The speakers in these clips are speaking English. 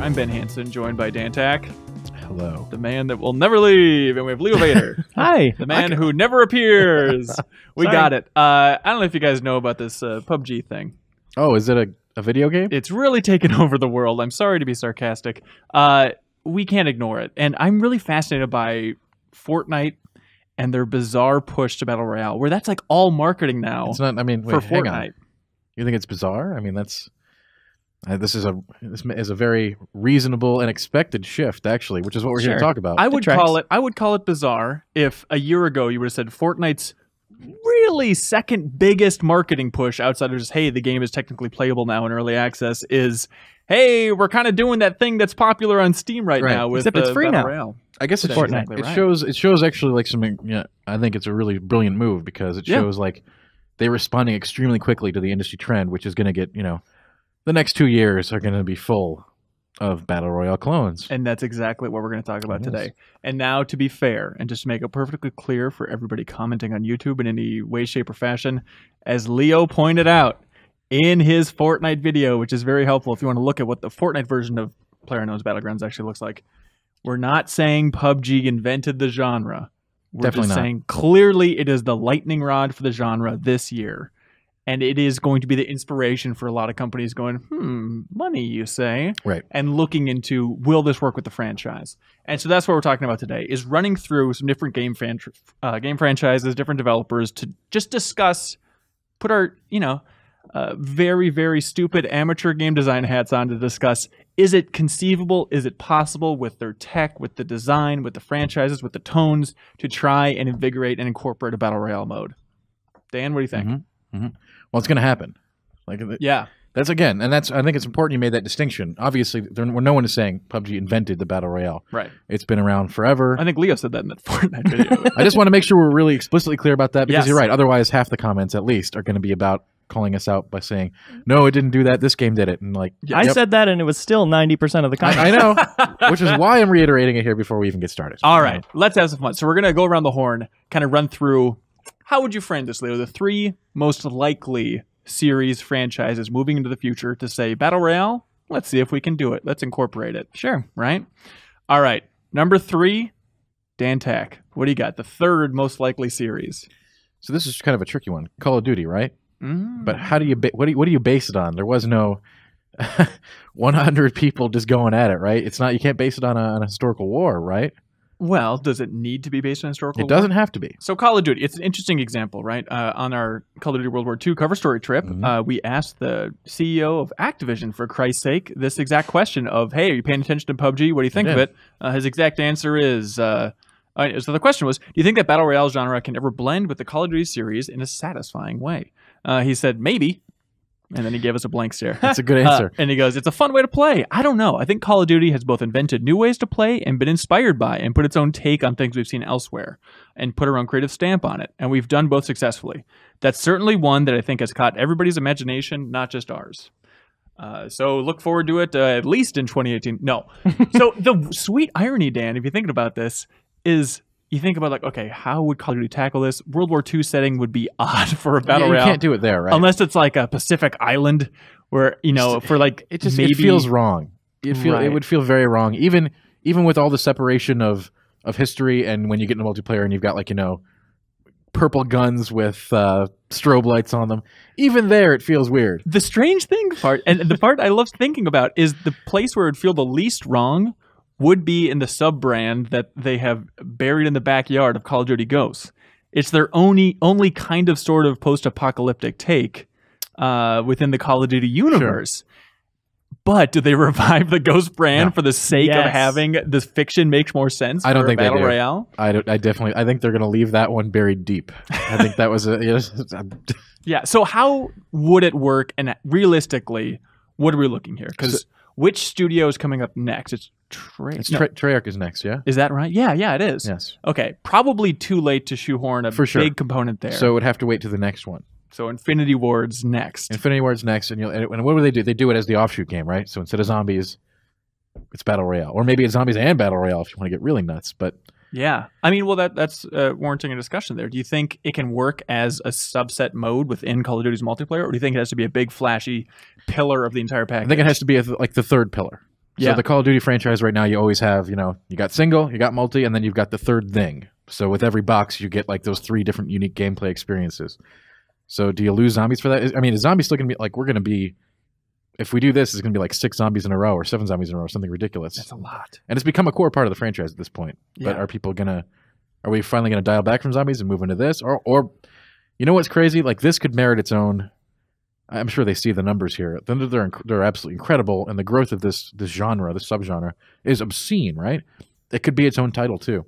I'm Ben Hanson, joined by Dan Tack. Hello. The man that will never leave. And we have Leo Vader. Hi. The man who never appears. We got it. I don't know if you guys know about this PUBG thing. Oh, is it a video game? It's really taken over the world. I'm sorry to be sarcastic. We can't ignore it. And I'm really fascinated by Fortnite and their bizarre push to Battle Royale, where that's like all marketing now. It's not, I mean, for wait, hang Fortnite. on. You think it's bizarre? I mean, that's... this is a very reasonable and expected shift, actually, which is what we're here to talk about. I would call it bizarre if a year ago you would have said Fortnite's really second biggest marketing push outside of just, hey, the game is technically playable now in early access, is, hey, we're kind of doing that thing that's popular on Steam right now with Except it's free Battle now. Royale. I guess it's Fortnite. It shows actually like something. Yeah, I think it's a really brilliant move because it shows like they're responding extremely quickly to the industry trend, which is going to get, you know, the next 2 years are going to be full of Battle Royale clones. And that's exactly what we're going to talk about today. And now, to be fair, and just to make it perfectly clear for everybody commenting on YouTube in any way, shape, or fashion, as Leo pointed out in his Fortnite video, which is very helpful if you want to look at what the Fortnite version of PlayerUnknown's Battlegrounds actually looks like, we're not saying PUBG invented the genre. We're Definitely just not. saying clearly it is the lightning rod for the genre this year. And it is going to be the inspiration for a lot of companies going, money, you say? Right. And looking into, will this work with the franchise? And so that's what we're talking about today, is running through some different game franchises, different developers, to just discuss, put our, very, very stupid amateur game design hats on to discuss, is it conceivable, is it possible with their tech, with the design, with the franchises, with the tones, to try and invigorate and incorporate a Battle Royale mode? Dan, what do you think? Well, it's going to happen. Like, Yeah. That's again, and that's. I think it's important you made that distinction. Obviously, no one is saying PUBG invented the Battle Royale. Right. It's been around forever. I think Leo said that in that Fortnite video. I just want to make sure we're really explicitly clear about that because Yes. you're right. Otherwise, half the comments, at least, are going to be about calling us out by saying, "No, it didn't do that. This game did it." And like, I said that, and it was still 90% of the comments. I know, which is why I'm reiterating it here before we even get started. All right, let's have some fun. So we're going to go around the horn, kind of run through, how would you frame this, Leo? The three most likely series franchises moving into the future to say, Battle Royale, let's see if we can do it. Let's incorporate it. Sure. Right? All right. Number 3, Dan Tack. What do you got? The third most likely series. So this is kind of a tricky one. Call of Duty, right? Mm. But how do you what do you base it on? There was no 100 people just going at it, right? It's not. You can't base it on a historical war, right? Well, does it need to be based on historical It doesn't have to be. So Call of Duty, it's an interesting example, right? On our Call of Duty World War II cover story trip, we asked the CEO of Activision, for Christ's sake, this exact question of, hey, are you paying attention to PUBG? What do you think of it? His exact answer is, so the question was, do you think that Battle Royale genre can ever blend with the Call of Duty series in a satisfying way? He said, maybe. And then he gave us a blank stare. That's a good answer. And he goes, it's a fun way to play. I don't know. I think Call of Duty has both invented new ways to play and been inspired by and put its own take on things we've seen elsewhere and put our own creative stamp on it. And we've done both successfully. That's certainly one that I think has caught everybody's imagination, not just ours. So look forward to it at least in 2018. No. So the sweet irony, Dan, if you're thinking about this, is... You think about, like, okay, how would Call of Duty tackle this? World War II setting would be odd for a Battle Royale. You can't do it there, right? Unless it's like a Pacific island where, for like, it just maybe... it feels wrong. It would feel very wrong, even with all the separation of history, and when you get into multiplayer and you've got, like, purple guns with strobe lights on them. Even there, it feels weird. The strange thing part, and the part I love thinking about, is the place where it would feel the least wrong would be in the sub-brand that they have buried in the backyard of Call of Duty Ghosts. It's their only kind of sort of post-apocalyptic take within the Call of Duty universe. Sure. But do they revive the Ghost brand for the sake of having this fiction make more sense? I don't think Battle they do. Royale? I think they're going to leave that one buried deep. I think that was Yeah. So how would it work? And realistically, what are we looking here? Because which studio is coming up next? It's Treyarch is next, yeah? Is that right? Yeah, it is. Yes. Okay, probably too late to shoehorn a big component there. So it would have to wait to the next one. So Infinity Ward's next. Infinity Ward's next, and what do they do? They do it as the offshoot game, right? So instead of zombies, it's Battle Royale. Or maybe it's zombies and Battle Royale if you want to get really nuts, but... Yeah. I mean, well, that's warranting a discussion there. Do you think it can work as a subset mode within Call of Duty's multiplayer, or do you think it has to be a big, flashy pillar of the entire package? I think it has to be like the third pillar. So the Call of Duty franchise right now, you always have, you got single, you got multi, and then you've got the third thing. So with every box, you get like those 3 different unique gameplay experiences. So do you lose zombies for that? I mean, is zombies still going to be like, we're going to be, if we do this, it's going to be like 6 zombies in a row or 7 zombies in a row, something ridiculous. That's a lot. And it's become a core part of the franchise at this point. Yeah. But are we finally going to dial back from zombies and move into this? Or you know what's crazy? Like this could merit its own. I'm sure they see the numbers here. They're absolutely incredible, and the growth of this genre, this subgenre, is obscene. Right? It could be its own title too.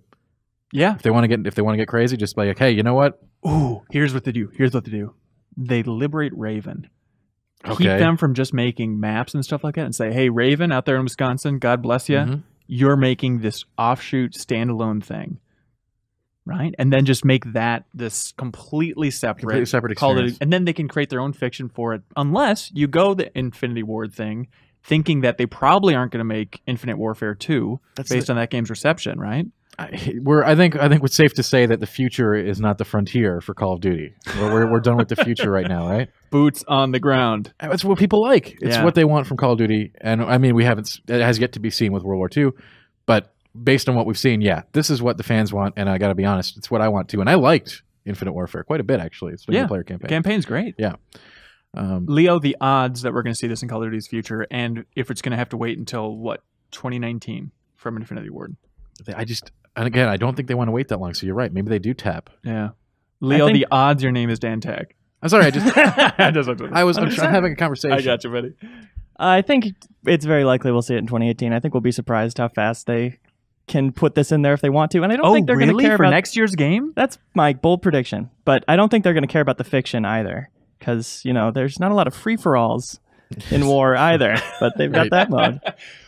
Yeah. If they want to get crazy, just be like, hey, you know what? Ooh, here's what they do. They liberate Raven. Okay. Keep them from just making maps and stuff like that, and say, hey, Raven out there in Wisconsin, God bless you. Mm-hmm. You're making this offshoot standalone thing. Right? And then just make that this completely separate experience. And then they can create their own fiction for it, unless you go the Infinity Ward thing, thinking that they probably aren't going to make Infinite Warfare 2 based on that game's reception, right? I think what's safe to say that the future is not the frontier for Call of Duty. We're done with the future right now, right? Boots on the ground. It's what people like. It's what they want from Call of Duty. And I mean, it has yet to be seen with World War II, but based on what we've seen, this is what the fans want, and I got to be honest, it's what I want too. And I liked Infinite Warfare quite a bit, actually. It's a player campaign. Campaign's great. Yeah. Leo, the odds that we're going to see this in Call of Duty's future, and if it's going to have to wait until, 2019 from Infinity Ward? And again, I don't think they want to wait that long, so you're right. Maybe they do tap. Yeah. Leo, the odds your name is Dan Tack. I'm sorry, I'm having a conversation. I got you, buddy. I think it's very likely we'll see it in 2018. I think we'll be surprised how fast they can put this in there if they want to, and I don't think they're going to care for about next year's game. That's my bold prediction, but I don't think they're going to care about the fiction either, because there's not a lot of free-for-alls in war either. But they've got that mode.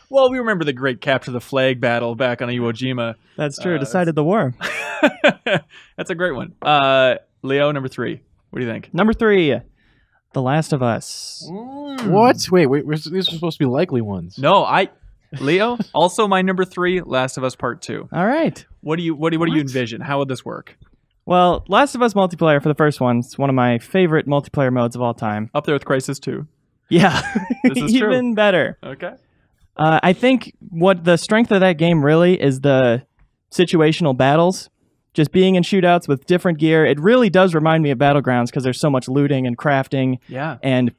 Well, we remember the great capture the flag battle back on Iwo Jima. That's true. Decided the war. That's a great one. Leo, number 3. What do you think? Number 3, The Last of Us. What? Wait, these are supposed to be likely ones. No, Leo, also my number 3, Last of Us Part 2. All right. What do you envision? How would this work? Well, Last of Us multiplayer for the first one is one of my favorite multiplayer modes of all time. Up there with Crysis 2. Yeah. This is even better. Okay. I think what the strength of that game really is the situational battles. Just being in shootouts with different gear. It really does remind me of Battlegrounds because there's so much looting and crafting and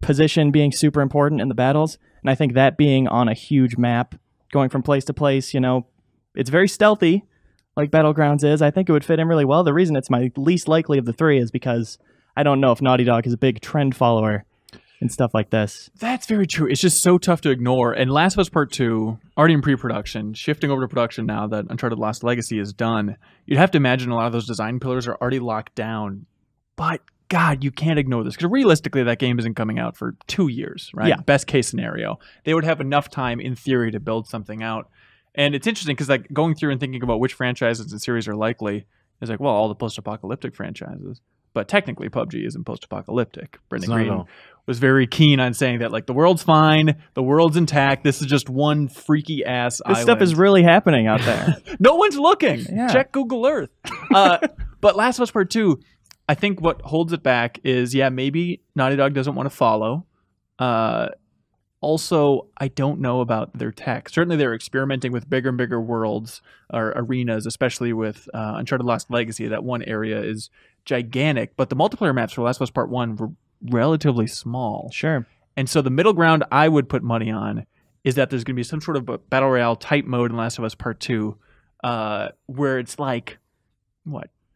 position being super important in the battles. And I think that being on a huge map, going from place to place, it's very stealthy, like Battlegrounds is. I think it would fit in really well. The reason it's my least likely of the 3 is because I don't know if Naughty Dog is a big trend follower and stuff like this. That's very true. It's just so tough to ignore. And Last of Us Part 2, already in pre-production, shifting over to production now that Uncharted Lost Legacy is done, you'd have to imagine a lot of those design pillars are already locked down. But God, you can't ignore this, because realistically that game isn't coming out for 2 years, right? Yeah. Best case scenario. They would have enough time in theory to build something out. And it's interesting because going through and thinking about which franchises and series are likely is all the post-apocalyptic franchises. But technically PUBG isn't post-apocalyptic. Brendan Green was very keen on saying that the world's fine, the world's intact, this is just one freaky ass island. This stuff is really happening out there. No one's looking. Yeah. Check Google Earth. But Last of Us Part 2, I think what holds it back is, maybe Naughty Dog doesn't want to follow. Also, I don't know about their tech. Certainly they're experimenting with bigger and bigger worlds or arenas, especially with Uncharted Lost Legacy. That one area is gigantic, but the multiplayer maps for Last of Us Part 1 were relatively small. Sure. And so the middle ground I would put money on is that there's going to be some sort of a Battle Royale type mode in Last of Us Part 2 where it's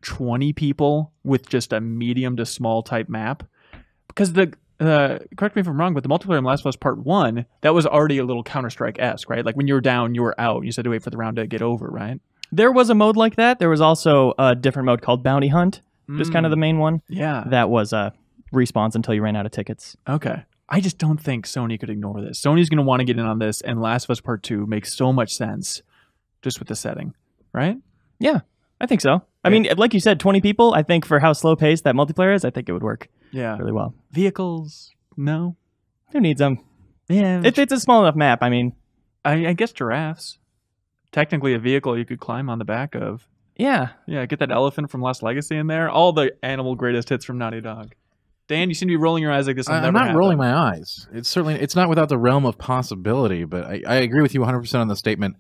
20 people with just a medium to small type map. Because correct me if I'm wrong, but the multiplayer in Last of Us Part 1, that was already a little Counter-Strike-esque, right? Like when you were down, you were out. You said to wait for the round to get over, right? There was a mode like that. There was also a different mode called Bounty Hunt, just kind of the main one. Yeah. That was respawns until you ran out of tickets. Okay. I just don't think Sony could ignore this. Sony's going to want to get in on this, and Last of Us Part 2 makes so much sense just with the setting, right? Yeah, I think so. I mean, like you said, 20 people, I think for how slow-paced that multiplayer is, I think it would work really well. Vehicles? No. Who needs them? Yeah. If it's a small enough map, I mean. I guess giraffes. Technically a vehicle you could climb on the back of. Yeah. Yeah, get that elephant from Lost Legacy in there. All the animal greatest hits from Naughty Dog. Dan, you seem to be rolling your eyes like this. I'm not rolling my eyes. It's not without the realm of possibility, but I agree with you 100% on the statement.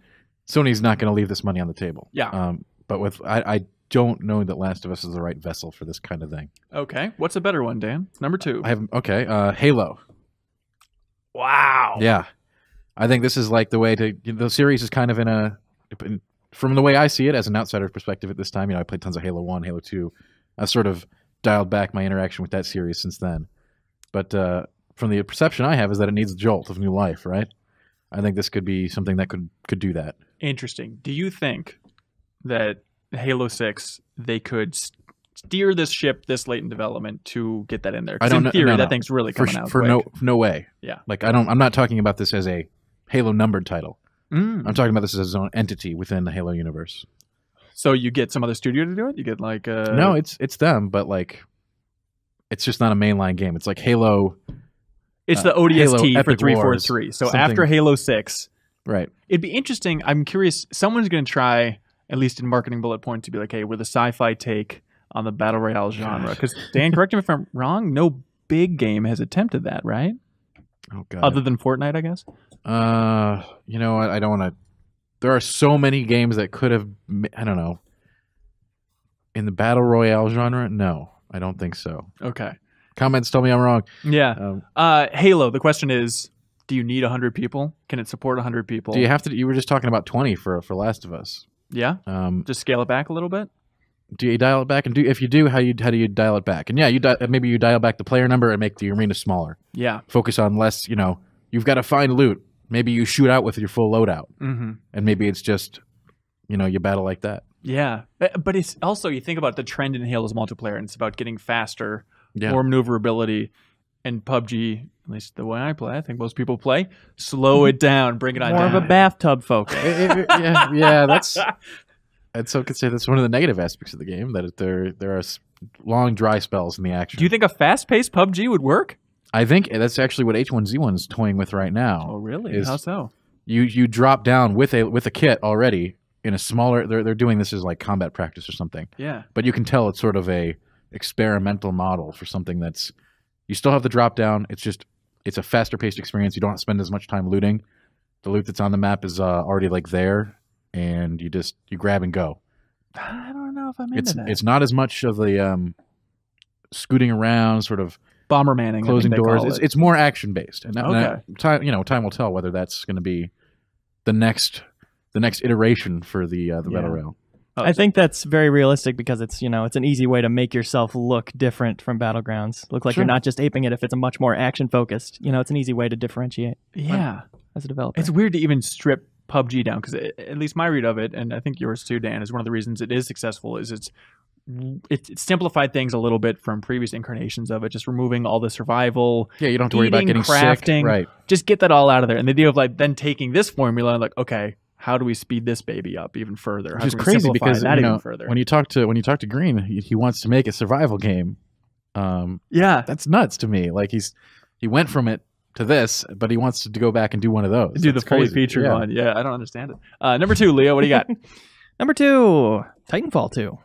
Sony's not going to leave this money on the table. Yeah. But I don't know that Last of Us is the right vessel for this kind of thing. Okay. What's a better one, Dan? Number 2. Halo. Wow. Yeah. I think this is like the way to... the series is kind of from the way I see it as an outsider's perspective at this time, I played tons of Halo 1, Halo 2. I've sort of dialed back my interaction with that series since then. But from the perception I have is that it needs a jolt of new life, right? I think this could be something that could do that. Interesting. Do you think that Halo 6, they could steer this ship this late in development to get that in there? Because in theory, that thing's really coming out quick. No way. Yeah. Like I'm not talking about this as a Halo numbered title. I'm talking about this as its own entity within the Halo universe. So you get some other studio to do it? You get like No, it's them, but like it's just not a mainline game. It's like Halo. It's the ODST for 343. So after Halo 6, right? It'd be interesting. I'm curious. Someone's going to try, at least in marketing bullet points, to be like, "Hey, we're the sci-fi take on the battle royale genre." Because Dan, correct me if I'm wrong. No big game has attempted that, right? Oh God. Other than Fortnite, I guess. You know what? I don't want to. There are so many games that could have. I don't know. In the battle royale genre, no, I don't think so. Okay. Comments tell me I'm wrong. Yeah. Halo. The question is, do you need 100 people? Can it support 100 people? Do you have to? You were just talking about 20 for Last of Us. Yeah. Just scale it back a little bit. Do you dial it back? And if you do, how do you dial it back? And yeah, maybe you dial back the player number and make the arena smaller. Yeah. Focus on less. You've got to find loot. Maybe you shoot out with your full loadout, and maybe it's just, you battle like that. Yeah, but it's also, you think about the trend in Halo's multiplayer, and it's about getting faster, more maneuverability, and PUBG, at least the way I play, I think most people play, slow it down, bring it on more down. of a bathtub focus. Yeah, that's. And so I could say that's one of the negative aspects of the game, that there are long dry spells in the action. Do you think a fast-paced PUBG would work? I think that's actually what H1Z1 is toying with right now. Oh, really? How so? You drop down with a kit already in a smaller. They're doing this as like combat practice or something. Yeah. But you can tell it's sort of a experimental model for something that's. You still have the drop down. It's a faster paced experience. You don't have to spend as much time looting. The loot that's on the map is already like there, and you grab and go. I don't know if I'm into that. It's not as much of the scooting around, sort of. Bombermaning, closing doors. It's more action based, and okay. Time will tell whether that's going to be the next iteration for the battle royale. I think that's very realistic because it's an easy way to make yourself look different from Battlegrounds. Look like you're not just aping it if it's a much more action focused. It's an easy way to differdifferentiate. Yeah, as a developer, it's weird to even strip PUBG down, because at least my read of it, and I think yours too, Dan, is one of the reasons it is successful. Is it's simplified things a little bit from previous incarnations of it, just removing all the survival. Yeah, you don't have to worry about getting crafting, sick. Right. Just get that all out of there. And the idea of like then taking this formula and like, okay, how do we speed this baby up even further? How Which is can we crazy because even further? when you talk to Green, he wants to make a survival game. Yeah, that's nuts to me. Like he went from it to this, but he wants to go back and do one of those. Do the fully featured one. Yeah, I don't understand it. Number 2, Leo, what do you got? Number 2, Titanfall 2.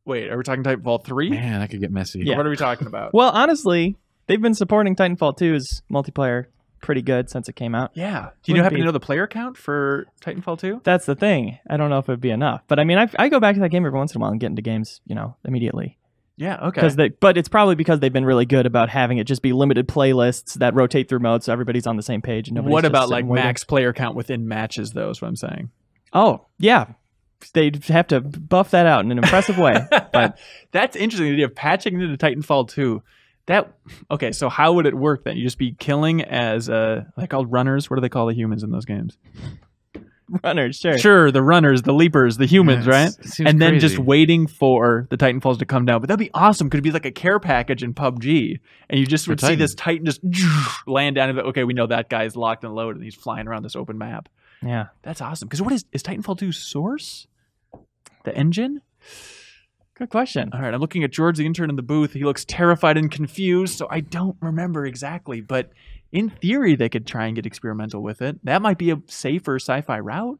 Wait, are we talking Titanfall 3? Man, that could get messy. Yeah. What are we talking about? Well, honestly, they've been supporting Titanfall 2's multiplayer pretty good since it came out. Yeah. Do you happen to know the player count for Titanfall 2? That's the thing. I don't know if it'd be enough. But I mean, I go back to that game every once in a while and get into games, immediately. Yeah, okay. But it's probably because they've been really good about having it just be limited playlists that rotate through modes so everybody's on the same page. And what about like max player count within matches, though, is what I'm saying? Oh, yeah. They'd have to buff that out in an impressive way. But that's interesting, the idea of patching into Titanfall 2. Okay, so how would it work then? You just be killing as are they called runners? What do they call the humans in those games? Runners, sure. Sure, the runners, the leapers, the humans, right? And then crazy. just waiting for the Titanfalls to come down. But that'd be awesome. Could it be like a care package in PUBG? And you just would see this Titan just land down and be, okay, we know that guy's locked and loaded and he's flying around this open map. Yeah. That's awesome. Because what is Titanfall 2 Source? The engine? Good question. All right, I'm looking at George, the intern in the booth. He looks terrified and confused, so I don't remember exactly. But in theory, they could try and get experimental with it. That might be a safer sci-fi route.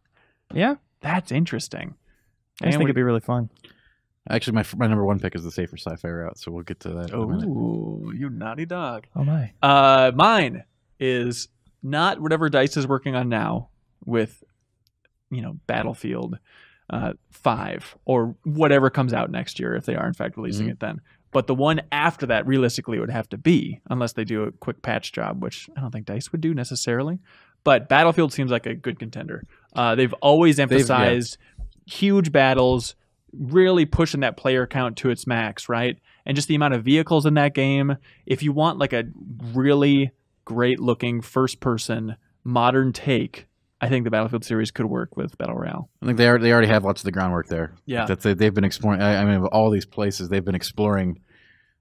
Yeah. That's interesting. I just think it'd be really fun. Actually, my number one pick is the safer sci-fi route, so we'll get to that in a minute. Oh, you naughty dog. Oh my. Mine is not whatever DICE is working on now with, Battlefield 5 or whatever comes out next year if they are in fact releasing it then. But the one after that realistically would have to be, unless they do a quick patch job, which I don't think DICE would do necessarily. But Battlefield seems like a good contender. They've always emphasized huge battles, really pushing that player count to its max, right? And just the amount of vehicles in that game. If you want like a really great looking first person modern take, I think the Battlefield series could work with Battle Royale. I think they already have lots of the groundwork there. Yeah. They've been exploring. I mean, of all these places, they've been exploring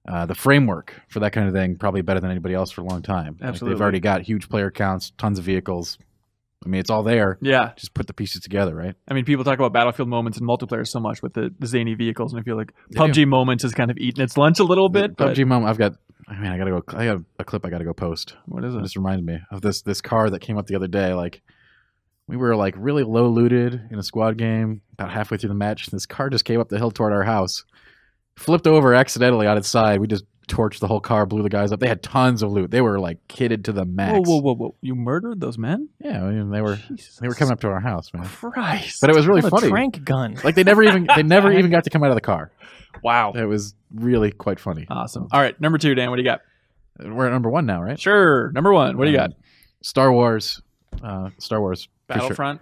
the framework for that kind of thing probably better than anybody else for a long time. Absolutely. Like they've already got huge player counts, tons of vehicles. I mean, it's all there. Yeah. Just put the pieces together, right? I mean, people talk about Battlefield moments in multiplayer so much with the zany vehicles, and I feel like PUBG moments has kind of eaten its lunch a little bit. PUBG moment, I got a clip I got to go post. What is it? It just reminded me of this car that came up the other day. Like, we were like really low looted in a squad game about halfway through the match. This car just came up the hill toward our house, flipped over accidentally on its side. We just torched the whole car, blew the guys up. They had tons of loot. They were like kitted to the max. Whoa! You murdered those men? Yeah, I mean, they were coming up to our house, man. Christ! But it was really What funny. a trank gun. Like they never even got to come out of the car. Wow, It was really quite funny. awesome. All right, number 2, Dan. What do you got? We're at number 1 now, right? Sure, number 1. What do you got? Star Wars. for sure. Battlefront.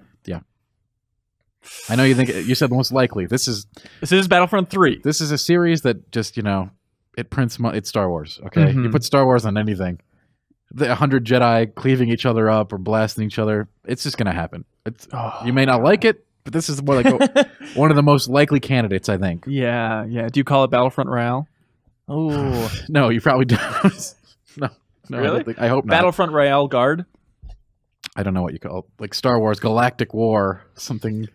I know you said most likely. This is Battlefront 3. This is a series that just it prints. It's Star Wars. Okay, Mhm. you put Star Wars on anything. The 100 Jedi cleaving each other up or blasting each other. It's just gonna happen. You may not like it, but this is more like one of the most likely candidates, I think. Yeah. Do you call it Battlefront Royale? Oh, No, you probably don't. No, Really? I hope not. Battlefront Royale Guard. I don't know what you call it. Like Star Wars Galactic War, something.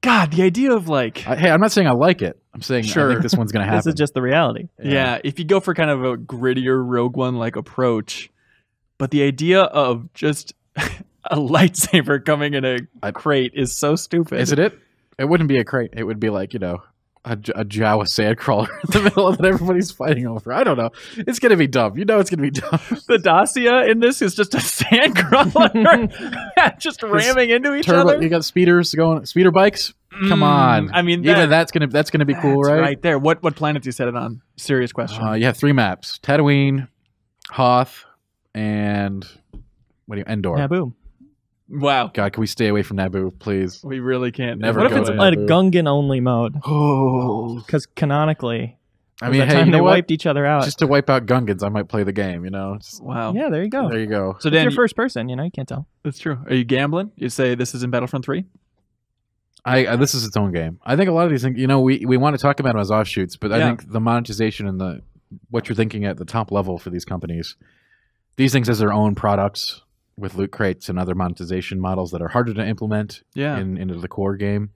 God, the idea of like, Hey, I'm not saying I like it. I'm saying Sure. I think this one's gonna happen. this is just the reality. yeah, if you go for kind of a grittier Rogue One like approach, but the idea of just a lightsaber coming in a crate is so stupid. Is it? It wouldn't be a crate. It would be like a Jawa sandcrawler in the middle that everybody's fighting over. I don't know. It's gonna be dumb. It's gonna be dumb. The Dacia in this is just a sandcrawler just ramming into each other. You got speeder bikes. Come on. I mean, even that's gonna be cool, that's right? right there. What planet do you set it on? Serious question. You have 3 maps: Tatooine, Hoth, and Endor. Naboo. Wow. God, can we stay away from Naboo, please? We really can't. Never What if go it's to A Naboo. Gungan only mode. Oh, Because canonically, I mean, the hey, time you they know what? wiped each other out. Just to wipe out Gungans, I might play the game. Just- wow. Yeah, there you go. There you go. So It's Dan, your first person, you can't tell. that's true. Are you gambling? You say this is in Battlefront 3? This is its own game. I think a lot of these things, we want to talk about them as offshoots, but I Yeah. think the monetization and what you're thinking at the top level for these companies, these things as their own products with loot crates and other monetization models that are harder to implement into the core game.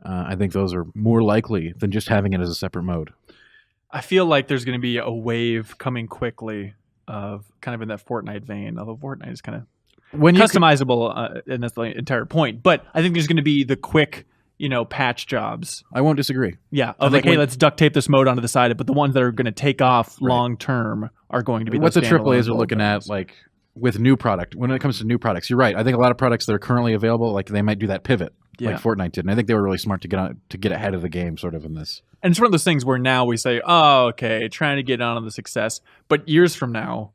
I think those are more likely than just having it as a separate mode. I feel like there's going to be a wave coming quickly of kind of in that Fortnite vein, although Fortnite is kind of customizable, and that's the entire point. But I think there's going to be the quick, patch jobs. I won't disagree. Yeah, of like, hey, let's duct tape this mode onto the side. But the ones that are going to take off long term are going to be what the those AAAs are standalone looking at, things. like with new product. When it comes to new products, you're right. I think a lot of products that are currently available, like they might do that pivot, like Fortnite did. And I think they were really smart to get ahead of the game, sort of in this. And it's one of those things where now we say, oh, okay, trying to get on the success. But years from now,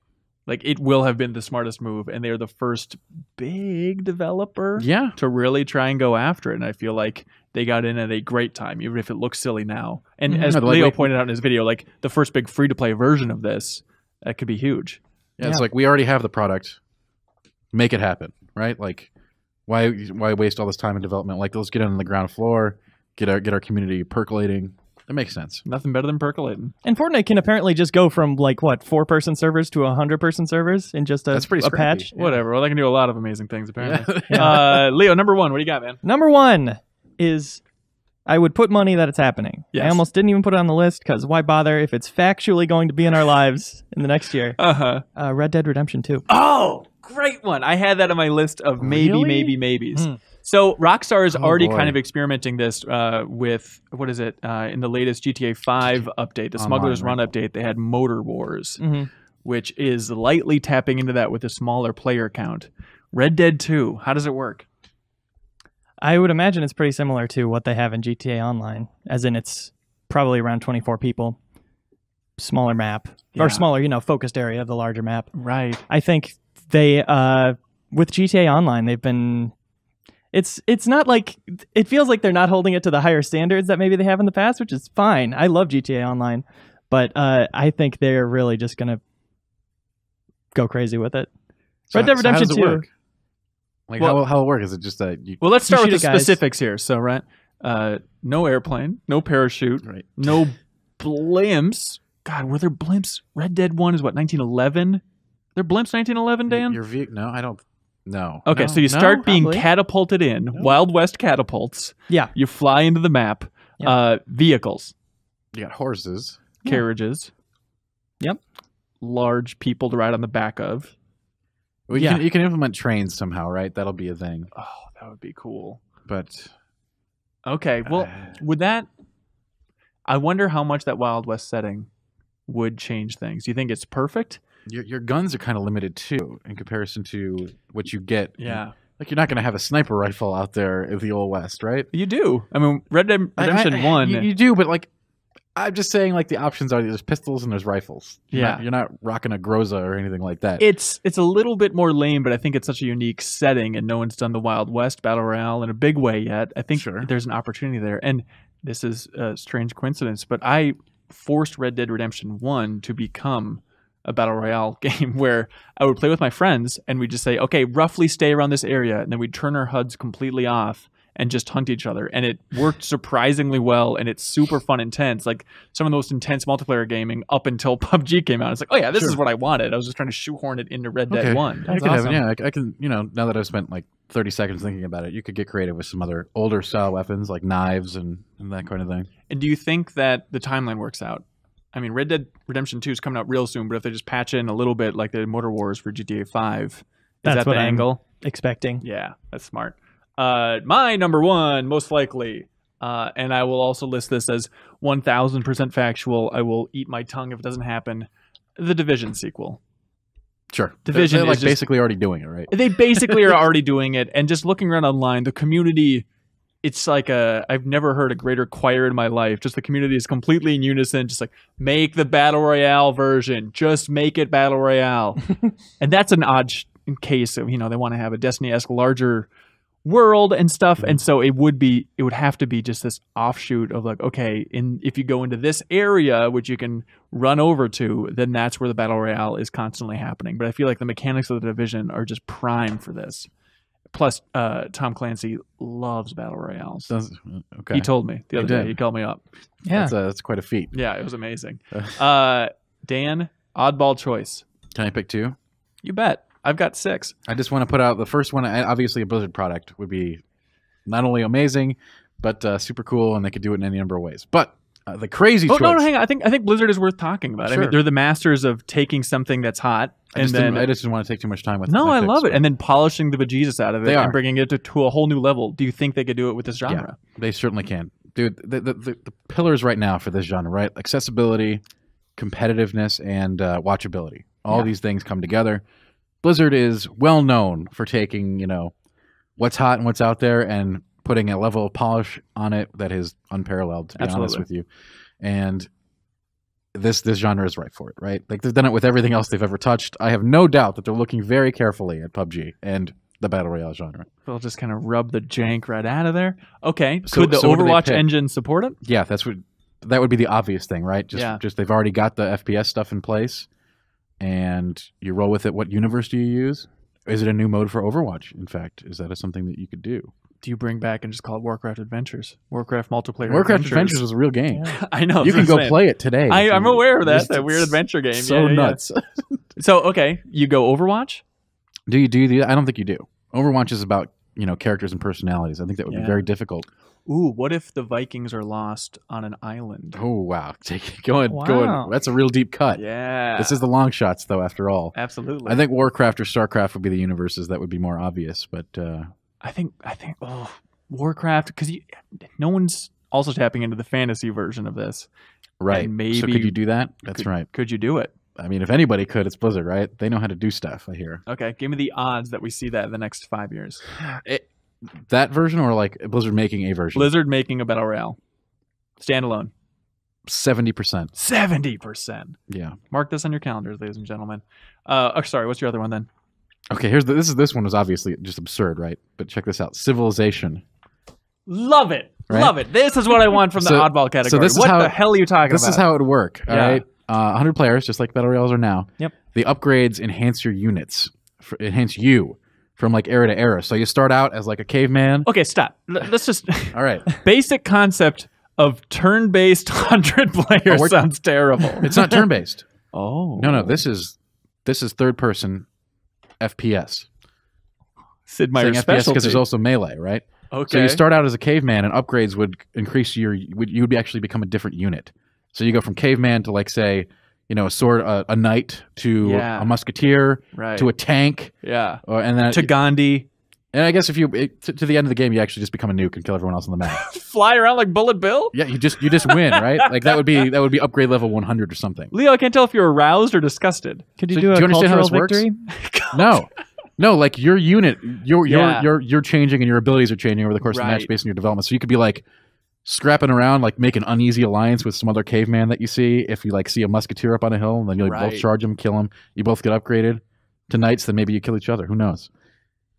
like it will have been the smartest move, and they're the first big developer to really try and go after it. And I feel like they got in at a great time, even if it looks silly now. And as Leo pointed out in his video, like the first big free-to-play version of this, that could be huge. Yeah, it's like we already have the product. Make it happen, right? Like, why waste all this time in development? Like, let's get it on the ground floor, get our community percolating. It makes sense. Nothing better than percolating. And Fortnite can apparently just go from 4-person servers to 100-person servers in just That's pretty a patch. Yeah. Whatever. Well, they can do a lot of amazing things, apparently. Leo, number 1, what do you got, man? Number 1 is I would put money that it's happening. Yes. I almost didn't even put it on the list because why bother if it's factually going to be in our lives in the next year. Uh-huh. Red Dead Redemption 2. Oh, great one. I had that on my list of maybes. Hmm. So Rockstar is already boy. kind of experimenting this with, what is it, in the latest GTA 5 update, the Smuggler's Run update, they had Motor Wars, which is lightly tapping into that with a smaller player count. Red Dead 2, how does it work? I would imagine it's pretty similar to what they have in GTA Online, as in it's probably around 24 people, smaller map, or smaller, focused area of the larger map. Right. I think they, with GTA Online, they've been, it's not like, it feels like they're not holding it to the higher standards that maybe they have in the past, which is fine. I love GTA Online, but I think they're really just going to go crazy with it. Red Dead Redemption 2. Like, how will it work? Is it just that you... Well, let's start with the guys. specifics here. So, right, no airplane, no parachute, no blimps. God, were there blimps? Red Dead 1 is what, 1911? There blimps 1911, Dan? No, I don't... No. Okay, no, so you start being probably. catapulted in, Wild West catapults. Yeah. You fly into the map. Yep. Vehicles. You got horses. Carriages. Yep. Large people to ride on the back of. Well, you can implement trains somehow, right? That'll be a thing. Oh, that would be cool. But okay, well, would that? I wonder how much that Wild West setting would change things. Do you think it's perfect? your guns are kind of limited too in comparison to what you get. Yeah. Like, you're not going to have a sniper rifle out there in the Old West, right? You do. I mean, Red Dead Redemption 1. You do, but like, I'm just saying, like, the options are there's pistols and there's rifles. Yeah. You're not rocking a Groza or anything like that. It's a little bit more lame, but I think it's such a unique setting, and no one's done the Wild West Battle Royale in a big way yet. I think there's an opportunity there. And this is a strange coincidence, but I forced Red Dead Redemption 1 to become a Battle Royale game where I would play with my friends, and we'd just say, okay, roughly stay around this area, and then we'd turn our HUDs completely off and just hunt each other. And it worked surprisingly well, and it's super fun, intense. Like some of the most intense multiplayer gaming up until PUBG came out. It's like, oh yeah, this is what I wanted. I was just trying to shoehorn it into Red Dead 1. That's awesome. I can, now that I've spent like 30 seconds thinking about it, you could get creative with some other older style weapons like knives and that kind of thing. And do you think that the timeline works out? I mean, Red Dead Redemption 2 is coming out real soon, but if they just patch in a little bit like they did Motor Wars for GTA 5, is that the angle? Expecting. Yeah, that's smart. My number one, most likely, and I will also list this as 1,000% factual. I will eat my tongue if it doesn't happen. The Division sequel. Sure. Division they're like is basically already doing it, right? They basically are already doing it. And just looking around online, the community, it's like I've never heard a greater choir in my life. Just the community is completely in unison. Just like, make the Battle Royale version. Just make it Battle Royale. And that's an odd case of, they want to have a Destiny-esque larger world and stuff, and so it would have to be just this offshoot of like, okay, if you go into this area which you can run over to, then that's where the Battle Royale is constantly happening. But I feel like the mechanics of the Division are just prime for this. Plus, Tom Clancy loves Battle Royales. Okay. He told me the other day. He called me up. Yeah, that's quite a feat. Yeah, it was amazing. Dan, oddball choice. Can I pick two? You bet. I've got 6. I just want to put out the first one. Obviously, a Blizzard product would be not only amazing, but super cool, and they could do it in any number of ways. But the crazy choice. No, hang on. I think Blizzard is worth talking about. Sure. I mean, they're the masters of taking something that's hot. I just didn't want to take too much time with it. No, I love it. And then polishing the bejesus out of it and bringing it to a whole new level. Do you think they could do it with this genre? Yeah, they certainly can. Dude, the pillars right now for this genre, right? Accessibility, competitiveness, and watchability. All these things come together. Blizzard is well known for taking, what's hot and what's out there and putting a level of polish on it that is unparalleled, to be honest with you. And this genre is right for it, right? Like, they've done it with everything else they've ever touched. I have no doubt that they're looking very carefully at PUBG and the Battle Royale genre. They'll just kind of rub the jank right out of there. Okay. Could the Overwatch engine support it? Yeah, that would be the obvious thing, right? Just they've already got the FPS stuff in place. And you roll with it. What universe do you use? Is it a new mode for Overwatch? In fact, is that something that you could do? Do you bring back and just call it Warcraft Adventures? Warcraft multiplayer. Warcraft Adventures was a real game. Yeah. I know. You can go play it today. I'm aware of that weird adventure game. So nuts. So okay, you go Overwatch. Do you? I don't think you do. Overwatch is about characters and personalities. I think that would be very difficult. Ooh, what if the Vikings are lost on an island? Oh, wow. Going. That's a real deep cut. Yeah. This is the long shots, though, after all. Absolutely. I think Warcraft or StarCraft would be the universes that would be more obvious, but... I think Warcraft, because no one's also tapping into the fantasy version of this. Right. And maybe so could you do that? That's right. Could you do it? I mean, if anybody could, it's Blizzard, right? They know how to do stuff, I hear. Okay, give me the odds that we see that in the next 5 years. That version or like Blizzard making a version? Blizzard making a Battle Royale. Standalone. 70%. 70%. Yeah. Mark this on your calendars, ladies and gentlemen. Sorry, what's your other one then? Okay, this one was obviously just absurd, right? But check this out. Civilization. Love it. Right? Love it. This is what I want from the oddball category. So this what is how, the hell are you talking about? This is how it would work, all right? 100 players, just like Battle Royales are now. Yep. The upgrades enhance your units, enhance you from like era to era. So you start out as like a caveman. Okay, stop. Let's just... All right. Basic concept of turn-based 100 players sounds terrible. It's not turn-based. Oh. No. This is third-person FPS. Sid Meier's FPS specialty. because there's also melee, right? Okay. So you start out as a caveman, and upgrades would increase you would actually become a different unit. So you go from caveman to, like, say, a sword, a knight, to a musketeer, to a tank, and then to Gandhi. And I guess if you to the end of the game, you actually just become a nuke and kill everyone else on the map. Fly around like Bullet Bill. Yeah, you just win, right? Like that would be upgrade level 100 or something. Leo, I can't tell if you're aroused or disgusted. Could you do a cultural victory? No, like your unit, you're changing and your abilities are changing over the course of the match based on your development. So you could be like scrapping around, like make an uneasy alliance with some other caveman that you see. If you like see a musketeer up on a hill, and then you both charge him, kill him. You both get upgraded to knights. Then maybe you kill each other. Who knows?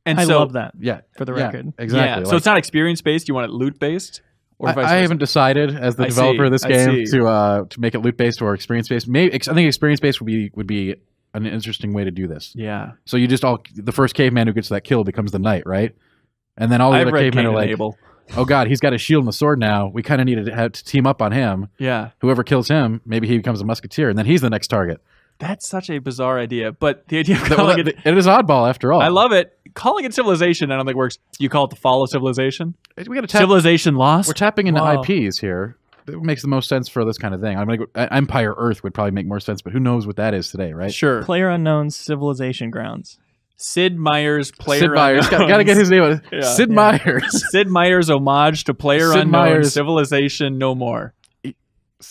And I love that. Yeah, for the record. Exactly. Yeah. So it's not experience based. You want it loot based. I haven't decided as the developer of this game to make it loot based or experience based. Maybe I think experience based would be an interesting way to do this. Yeah. So you just the first caveman who gets that kill becomes the knight, right? And then all the other cavemen are like, oh god, he's got a shield and a sword now. We kind of need to team up on him. Yeah. Whoever kills him, maybe he becomes a musketeer, and then he's the next target. That's such a bizarre idea, but the idea of calling it is oddball after all. I love it. Calling it Civilization, I don't think works. You call it the Fall of Civilization? We got Civilization Lost? We're tapping into IPs here. It makes the most sense for this kind of thing. I'm gonna go, Empire Earth would probably make more sense, but who knows what that is today, right? Sure. PlayerUnknown's Civilization Grounds. Sid Meier's PlayerUnknown's. Sid Meier's. Gotta get his name. Sid Meier's. Sid Meier's homage to PlayerUnknown's Civilization No More.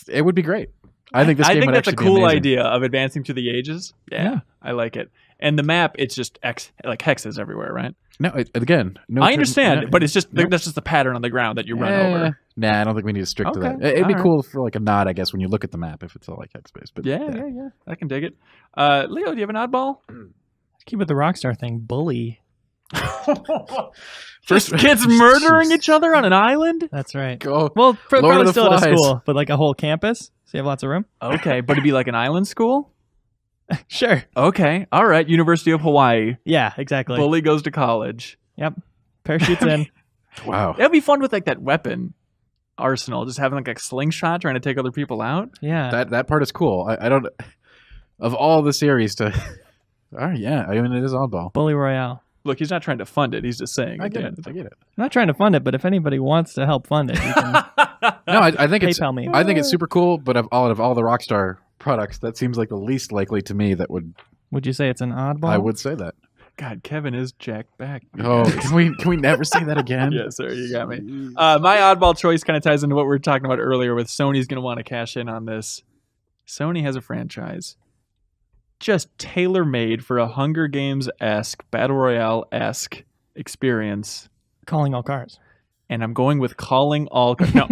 It would be great. I think this game would that's a actually cool be amazing. idea of advancing through the ages. Yeah, I like it. And the map, it's just hexes everywhere, right? No, again, no. I understand, but it's just that's just the pattern on the ground that you run over. Nah, I don't think we need to stick to that. It'd be cool for like a nod, I guess, when you look at the map if it's all like hex based. But yeah, I can dig it. Leo, do you have an oddball? Keep with the Rockstar thing, bully. Just kids murdering each other on an island? That's right. Well, probably still at a school, but like a whole campus, so you have lots of room. Okay, but it'd be like an island school? Sure. Okay, all right. University of Hawaii. Yeah, exactly. Bully goes to college. Yep. Parachutes in. Wow. That'd be fun with like that weapon arsenal, just having like a slingshot trying to take other people out. Yeah. That part is cool. I don't... Of all the series to... yeah, I mean, it is oddball. Bully Royale. Look, he's not trying to fund it. He's just saying. I get it. I'm not trying to fund it, but if anybody wants to help fund it, you can no, I think PayPal me. I think it's super cool, but of all the Rockstar products, that seems like the least likely to me that would... Would you say it's an oddball? I would say that. God, Kevin is jacked back. Oh, can we never say that again? Yes, sir, you got me. My oddball choice kind of ties into what we were talking about earlier with Sony's going to want to cash in on this. Sony has a franchise just tailor-made for a Hunger Games-esque, Battle Royale-esque experience. Calling all cars. And I'm going with Calling All Cars. No.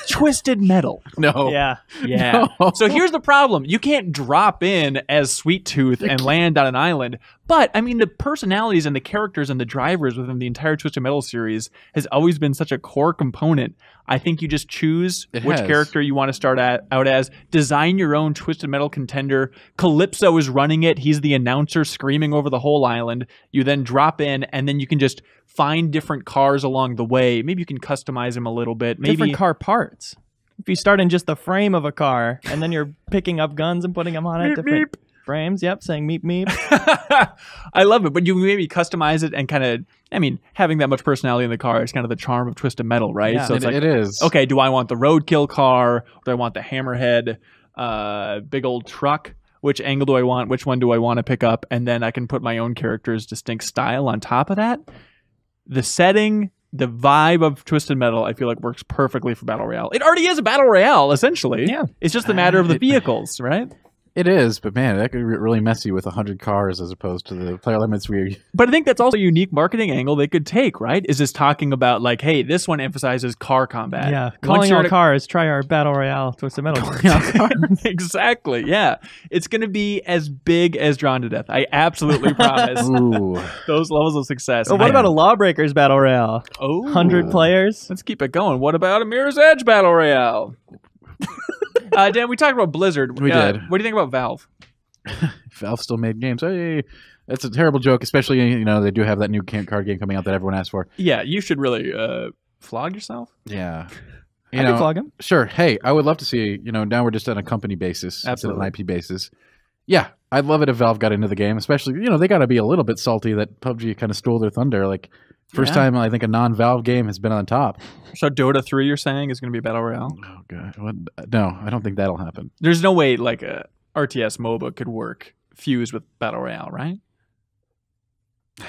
Twisted Metal. No. Yeah. Yeah. No. So here's the problem. You can't drop in as Sweet Tooth and land on an island. But, I mean, the personalities and the characters and the drivers within the entire Twisted Metal series has always been such a core component. I think you just choose which character you want to start out as. Design your own Twisted Metal contender. Calypso is running it. He's the announcer screaming over the whole island. You then drop in, and then you can just find different cars along the way. Maybe you can customize them a little bit. Maybe different car parts. If you start in just the frame of a car, and then you're picking up guns and putting them on it. frames. Yep, saying meep meep. I love it, but you maybe customize it and kind of, I mean, having that much personality in the car is kind of the charm of Twisted Metal, right? Yeah, so it's it is. Okay, do I want the roadkill car? Or do I want the hammerhead, big old truck? Which angle do I want? Which one do I want to pick up? And then I can put my own character's distinct style on top of that. The setting, the vibe of Twisted Metal, I feel like works perfectly for Battle Royale. It already is a Battle Royale, essentially. Yeah. It's just a matter of the vehicles, right? It is, but man, that could be really messy with 100 cars as opposed to the player limits But I think that's also a unique marketing angle they could take, right? Is this talking about like, hey, this one emphasizes car combat. Yeah, calling all cars, try our Battle Royale Twisted Metal. Exactly, yeah. It's going to be as big as Drawn to Death. I absolutely promise. Ooh. Those levels of success. Oh, what about a Lawbreakers Battle Royale? Oh, 100 players? Let's keep it going. What about a Mirror's Edge Battle Royale? Dan, we talked about Blizzard. We did. What do you think about Valve? Valve still made games. Hey, that's a terrible joke, especially, they do have that new card game coming out that everyone asked for. Yeah, you should really flog yourself. Yeah. I can flog him. Sure. Hey, I would love to see, now we're just on a company basis instead of an IP basis. Yeah, I'd love it if Valve got into the game, especially, they got to be a little bit salty that PUBG kind of stole their thunder. Like, first time I think a non-Valve game has been on top. So Dota 3, you're saying, is going to be a Battle Royale? Oh, God. What? No, I don't think that'll happen. There's no way like a RTS MOBA could work fused with Battle Royale, right?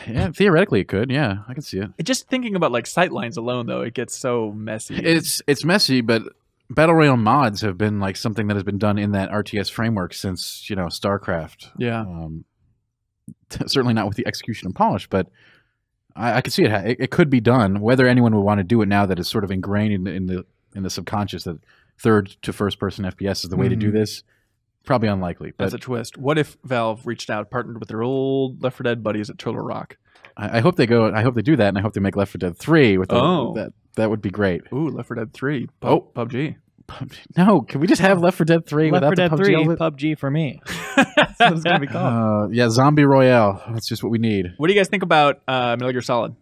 Yeah, theoretically it could. Yeah, I can see it. Just thinking about like sightlines alone, though, it gets so messy. It's messy, but Battle Royale mods have been like something that has been done in that RTS framework since, StarCraft. Yeah. Certainly not with the execution and polish, but I could see it. It could be done. Whether anyone would want to do it now that it's sort of ingrained in the subconscious that third to first person FPS is the way to do this, probably unlikely. But that's a twist. What if Valve reached out, partnered with their old Left 4 Dead buddies at Turtle Rock? I hope they go. I hope they do that, and I hope they make Left 4 Dead 3 with that. That would be great. Ooh, Left 4 Dead 3. PUBG. No, can we just have Left 4 Dead 3 Left 4 without Dead the 3, PUBG? PUBG for me. That's what it's going to be called. Yeah, Zombie Royale. That's just what we need. What do you guys think about Metal Gear Solid?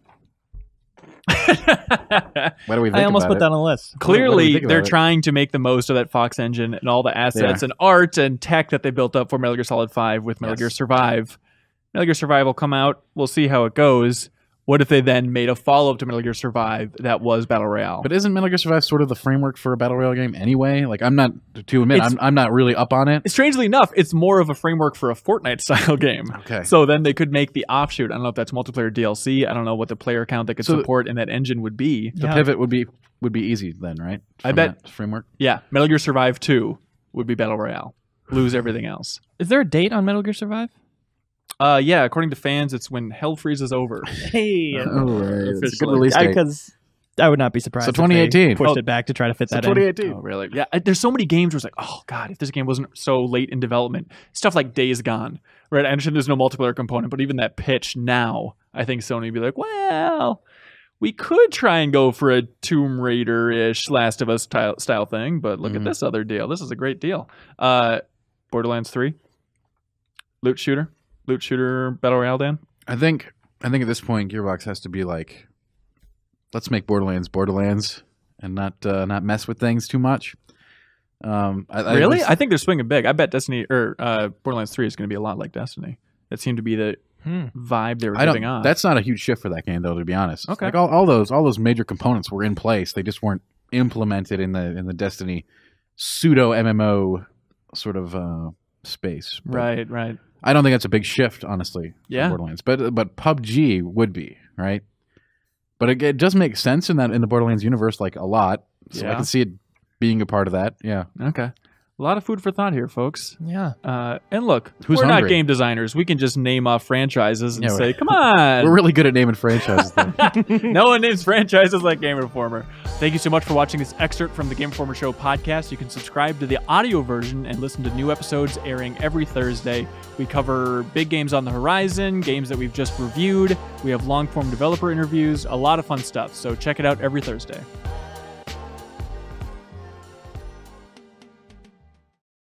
What do we think I almost about put that on the list. Clearly, they're trying to make the most of that Fox engine and all the assets and art and tech that they built up for Metal Gear Solid 5 with Metal Gear Survive. Metal Gear Survive will come out. We'll see how it goes. What if they then made a follow-up to Metal Gear Survive that was Battle Royale? But isn't Metal Gear Survive sort of the framework for a Battle Royale game anyway? Like, I'm not really up on it. Strangely enough, it's more of a framework for a Fortnite-style game. Okay. So then they could make the offshoot. I don't know if that's multiplayer DLC. I don't know what the player count they could support in that engine would be. The pivot would be easy then, right? I bet. Framework? Yeah. Metal Gear Survive 2 would be Battle Royale. Lose everything else. Is there a date on Metal Gear Survive? Yeah, according to fans, it's when hell freezes over. Hey, it's a good release date. Because I would not be surprised. So 2018 if they pushed it back to try to fit that 2018. in. Oh, really? Yeah. There's so many games where it's like, oh god, if this game wasn't so late in development, stuff like Days Gone, right? I understand there's no multiplayer component, but even that pitch now, I think Sony would be like, well, we could try and go for a Tomb Raider-ish Last of Us style thing, but look at this other deal. This is a great deal. Borderlands 3, loot shooter Battle Royale, Dan? I think at this point Gearbox has to be like, let's make Borderlands and not mess with things too much. Really? I think they're swinging big. I bet Destiny or Borderlands 3 is going to be a lot like Destiny. That seemed to be the vibe they were giving off. That's not a huge shift for that game, though, to be honest. Okay. Like all those major components were in place. They just weren't implemented in the Destiny pseudo MMO sort of space. But Right. I don't think that's a big shift, honestly. Yeah. Borderlands, but PUBG would be, right. But it does make sense in the Borderlands universe, like a lot. So I can see it being a part of that. Yeah. Okay. A lot of food for thought here, folks. Yeah. And look, Who's we're hungry? not game designers. We can just name off franchises and say, come on. We're really good at naming franchises, though. No one names franchises like Game Informer. Thank you so much for watching this excerpt from the Game Informer Show podcast. You can subscribe to the audio version and listen to new episodes airing every Thursday. We cover big games on the horizon, games that we've just reviewed. We have long-form developer interviews, a lot of fun stuff. So check it out every Thursday.